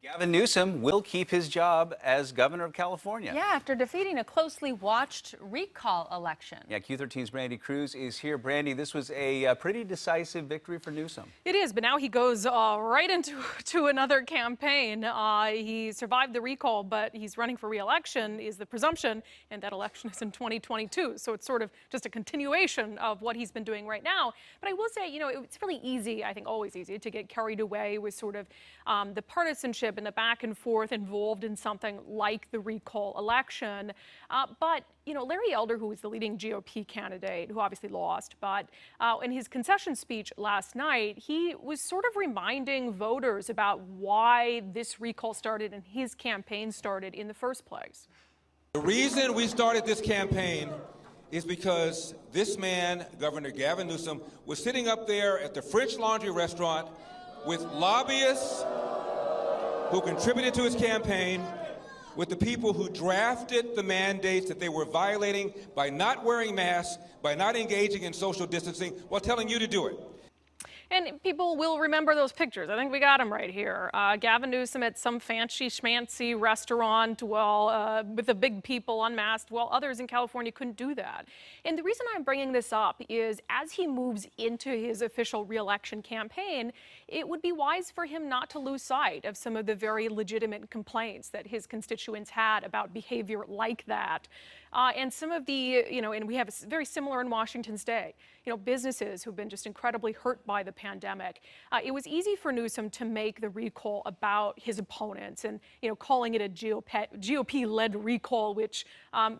Gavin Newsom will keep his job as governor of California. Yeah, after defeating a closely watched recall election. Yeah, Q13's Brandi Kruse is here. Brandi, this was a pretty decisive victory for Newsom. It is, but now he goes right into another campaign. He survived the recall, but he's running for re-election, is the presumption, and that election is in 2022. So it's sort of just a continuation of what he's been doing right now. But I will say, you know, it's really easy, I think always easy, to get carried away with sort of the partisanship and the back and forth involved in something like the recall election. But, you know, Larry Elder, who was the leading GOP candidate, who obviously lost, but in his concession speech last night, he was sort of reminding voters about why this recall started and his campaign started in the first place. The reason we started this campaign is because this man, Governor Gavin Newsom, was sitting up there at the French Laundry restaurant with lobbyists who contributed to his campaign, with the people who drafted the mandates that they were violating by not wearing masks, by not engaging in social distancing, while telling you to do it. And people will remember those pictures. I think we got them right here. Gavin Newsom at some fancy schmancy restaurant with the big people unmasked, while others in California couldn't do that. And the reason I'm bringing this up is as he moves into his official re-election campaign, it would be wise for him not to lose sight of some of the very legitimate complaints that his constituents had about behavior like that. And some of the, you know, and we have very similar in Washington State, you know, businesses who've been just incredibly hurt by the pandemic. It was easy for Newsom to make the recall about his opponents and, you know, calling it a GOP-led recall, which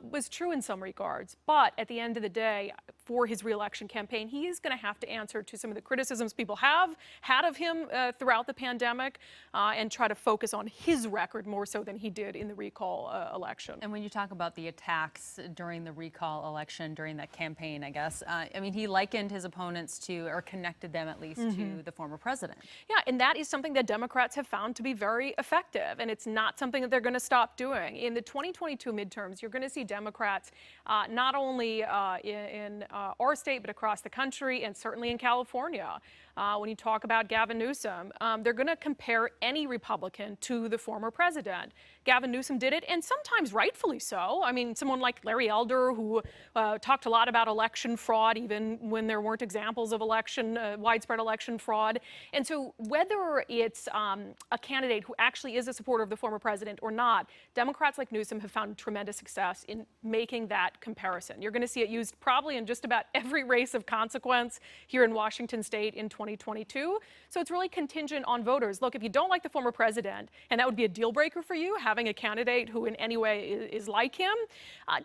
was true in some regards. But at the end of the day, for his re-election campaign, he is going to have to answer to some of the criticisms people have had of him throughout the pandemic and try to focus on his record more so than he did in the recall election. And when you talk about the attacks during the recall election, during that campaign, I guess, I mean, he likened his opponents to, or connected them at least to the former president. Yeah, and that is something that Democrats have found to be very effective, and it's not something that they're going to stop doing. In the 2022 midterms, you're going to see Democrats not only in our state, but across the country and certainly in California. When you talk about Gavin Newsom, they're going to compare any Republican to the former president. Gavin Newsom did it, and sometimes rightfully so. I mean, someone like Larry Elder, who talked a lot about election fraud, even when there weren't examples of widespread election fraud. And so whether it's a candidate who actually is a supporter of the former president or not, Democrats like Newsom have found tremendous success in making that comparison. You're going to see it used probably in just about every race of consequence here in Washington state in 2022. So it's really contingent on voters. Look, if you don't like the former president, and that would be a deal breaker for you, having a candidate who in any way is like him,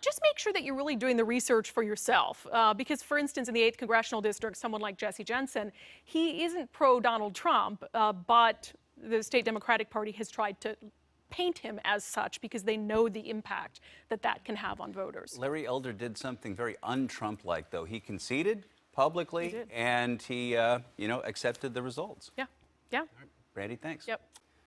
just make sure that you're really doing the research for yourself. Because, for instance, in the 8th Congressional District, someone like Jesse Jensen, he isn't pro-Donald Trump, but the state Democratic Party has tried to paint him as such because they know the impact that that can have on voters. Larry Elder did something very un-Trump-like, though. He conceded publicly, and he, you know, accepted the results. Yeah, yeah. All right, Brandi, thanks. Yep.